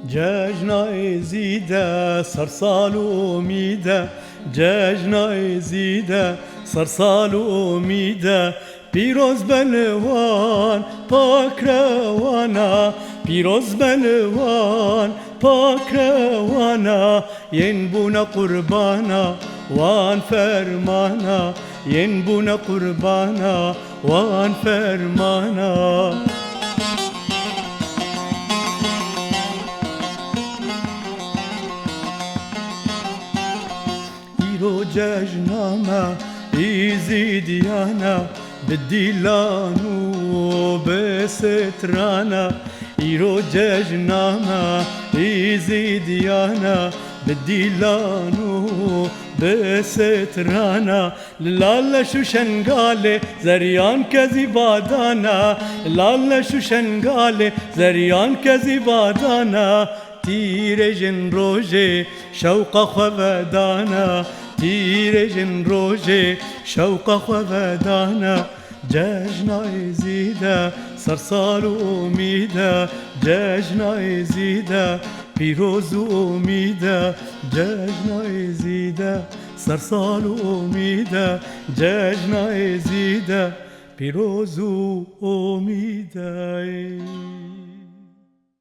جاجنا يزيده صرصال وميده، جاجنا يزيده صرصال وميده، پیروز بلوان پاک روانا، پیروز بلوان پاک روانا، ينبونا قربانا وان فرمانا، ينبونا قربانا وان فرمانا. رو ججنامه يزيد يانا بالديلان وبسترانا، يرو ججنامه يزيد يانا بالديلان وبسترانا، لالا شو شنقالي زريان كذي بادانا، لالا شو شنقالي زريان كذي بادانا، تيرجن روجي شوق خبدانا، تيرجن روجي شوق خبدانا، جاجنا يزيده صرصال وميده، جاجنا يزيده پیروز وميده، جاجنا يزيده صرصال وميده، جاجنا يزيده پیروز وميده.